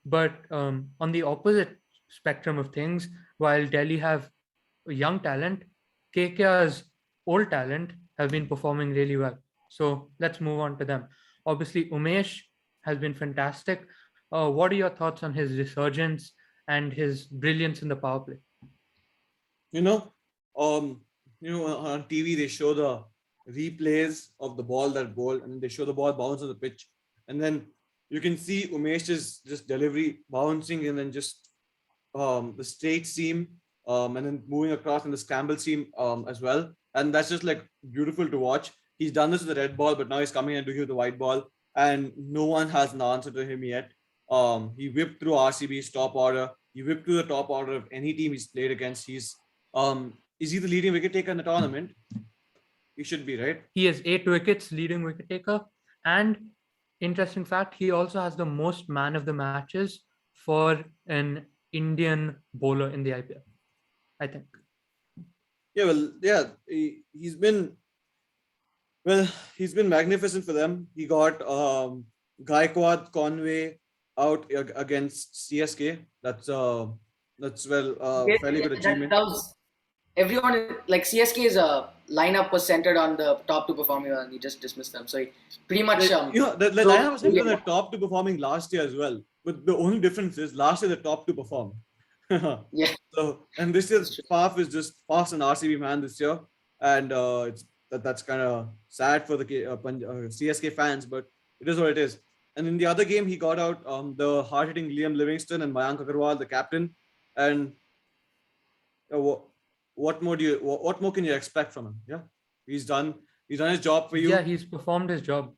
But on the opposite spectrum of things, while Delhi have young talent, KKR's old talent have been performing really well. So let's move on to them. Obviously, Umesh has been fantastic. What are your thoughts on his resurgence and his brilliance in the power play? You know, um, on TV they show the replays of the ball that ball, and they show the ball bounce on the pitch, and then you can see Umesh's just delivery bouncing, and then just the straight seam, and then moving across in the scramble seam as well, and that's just like beautiful to watch. He's done this with the red ball, but now he's coming and doing it with the white ball, and no one has an answer to him yet. He whipped through RCB's top order. He whipped through the top order of any team he's played against. Is he the leading wicket taker in the tournament? He should be, right? He has 8 wickets, leading wicket taker. And interesting fact, he also has the most man of the matches for an Indian bowler in the IPL, I think. Yeah, well, yeah, well, he's been magnificent for them. He got Gaikwad, Conway out against CSK. That's fairly good achievement. That was everyone like CSK's lineup was centered on the top two performing and he just dismissed them. So he pretty much The lineup was the top two performing last year as well. But the only difference is last year the top two performed. yeah. So and this year's Faf is just Faf's an RCB man this year, and that's kind of sad for the CSK fans, but it is what it is. And in the other game, he got out the hard-hitting Liam Livingston and Mayank Agarwal, the captain. And what more can you expect from him? Yeah, he's done his job for you. Yeah, he's performed his job.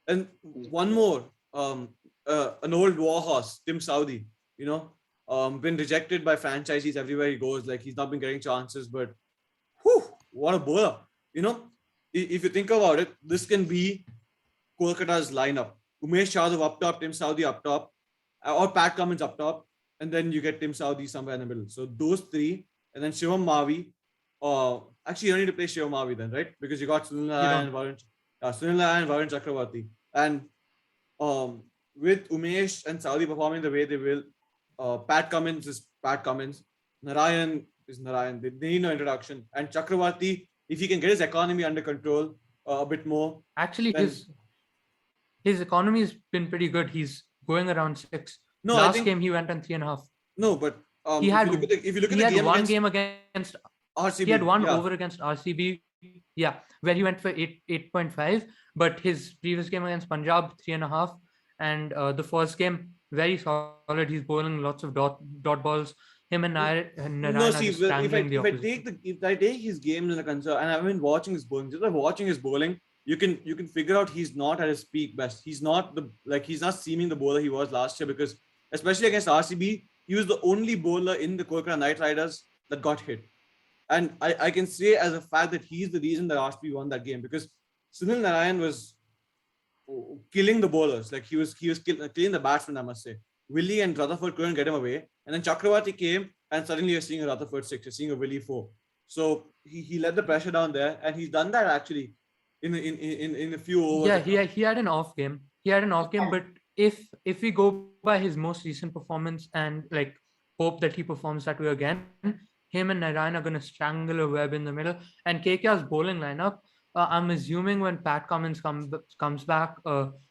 And one more, an old warhorse, Tim Saudi. Been rejected by franchisees everywhere he goes. Like he's not been getting chances, but whew, what a bowler! If you think about it, this can be Kolkata's lineup: Umesh Yadav up top, Tim Saudi up top, or Pat Cummins up top, and then you get Tim Saudi somewhere in the middle. So those three, and then Shivam Mavi. Actually, you don't need to play Shivam Mavi then, right? Because you got Sunil and Varun Chakravarti, and with Umesh and Saudi performing the way they will, Pat Cummins is Pat Cummins. Narayan is Narayan. They need no introduction. And Chakravarti, if he can get his economy under control a bit more. Actually, his economy has been pretty good. He's going around 6. No, Last game he went on 3.5. No, but he had if you look at he the had one game against RCB. He had one over against RCB. Yeah, where he went for 8.5. But his previous game against Punjab 3.5, and the first game very solid. He's bowling lots of dot balls. Him and Narayan are just strangling the opposition. If I take his games in a concern, and I've been watching his bowling, just by watching his bowling, you can figure out he's not at his peak best. He's not seeming the bowler he was last year, because especially against RCB, he was the only bowler in the Kolkata Knight Riders that got hit. And I can say as a fact that he's the reason that RCB won that game, because Sunil Narayan was killing the bowlers. Like he was killing the batsmen, I must say. Willie and Rutherford couldn't get him away. And then Chakravarti came, and suddenly you're seeing a Rutherford 6, you're seeing a Willie 4. So he let the pressure down there, and he's done that actually in a few overs. Yeah, he had an off game. But if we go by his most recent performance and like hope that he performs that way again, him and Narayan are going to strangle a web in the middle. And KKR's bowling lineup, I'm assuming when Pat Cummins comes back,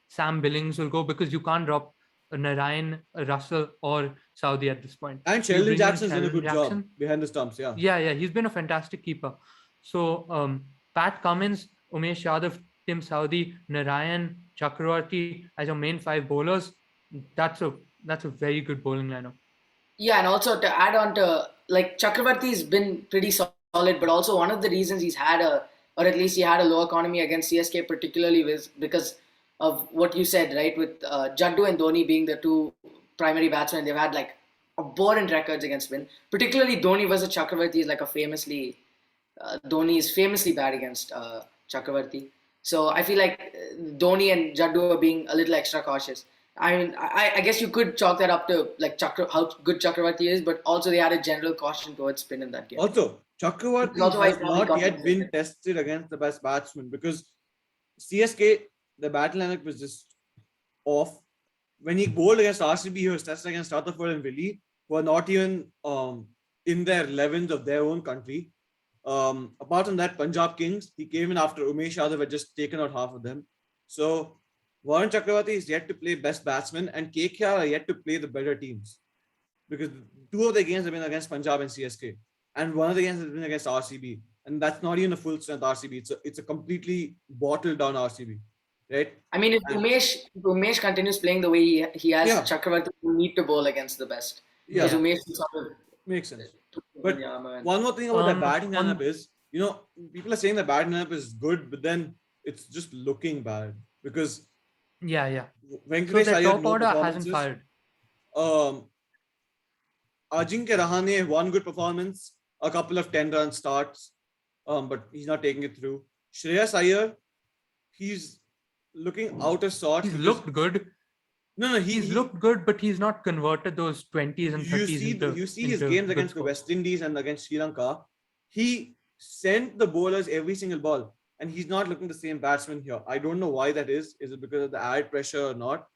Sam Billings will go, because you can't drop Narayan, Russell, or Saudi at this point. And Sheldon Jackson's done a good job behind the stumps. Yeah, he's been a fantastic keeper. So Pat Cummins, Umesh Yadav, Tim Saudi, Narayan, Chakravarti as your main 5 bowlers, that's a very good bowling lineup. Yeah, and also to add on to, like, Chakravarti's been pretty solid, but also one of the reasons he's had or at least he had a low economy against CSK particularly was because of what you said, right? With Jaddu and Dhoni being the 2 primary batsmen, they've had like abhorrent records against win. Particularly Dhoni versus Chakravarti is like Dhoni is famously bad against Chakravarti. So I feel like Dhoni and Jaddu are being a little extra cautious. I mean, I guess you could chalk that up to like how good Chakravarti is, but also they had a general caution towards spin in that game. Also, Chakravarti has not yet been tested against the best batsman, because CSK, the battle lineup was just off. when he bowled against RCB, he was tested against Rutherford and Willie, who are not even in their 11s of their own country. Apart from that, Punjab Kings, he came in after Umesh Yadav had just taken out half of them. So Varun Chakravarti is yet to play best batsman, and KKR are yet to play the better teams, because two of the games have been against Punjab and CSK, and one of the games has been against RCB, and that's not even a full strength RCB. It's a completely bottled down RCB, right? I mean, And if Umesh continues playing the way he has, yeah, Chakravarti will need to bowl against the best because yeah, Yeah. Umesh will sort of makes sense. took But the armor and one more thing about that batting lineup On is, people are saying the batting lineup is good, but then it's just looking bad because yeah. So Venkatesh the Iyer top no order hasn't performances. fired. Um, Ajinkya Rahane one good performance, a couple of 10-run starts, but he's not taking it through. Shreyas Iyer, he's looking out of sorts He's because looked good. no, He's looked good, but he's not converted those 20s and you 30s see into you see his into games good against the scores. West Indies and against Sri Lanka. He sent the bowlers every single ball, and he's not looking the same batsman here. I don't know why that is. Is it because of the added pressure or not?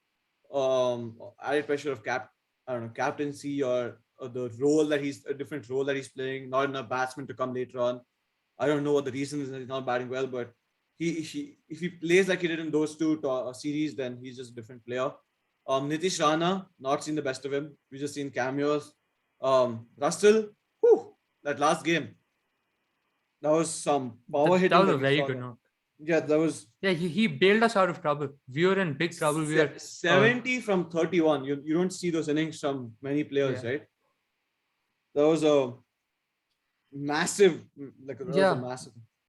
Added pressure of I don't know, captaincy, or the role that he's a different role that he's playing. Not enough batsmen to come later on. I don't know what the reason is that he's not batting well, but he if he plays like he did in those two series, then he's just a different player. Nitish Rana, not seen the best of him. We just seen cameos. Russell, whew, that last game, that was some power That hitting was that a we very saw good there. note. Yeah, that was Yeah, he bailed us out of trouble. We were in big trouble. We were 70 from 31. You don't see those innings from many players, yeah. right? That was a massive, that was a Yeah. massive.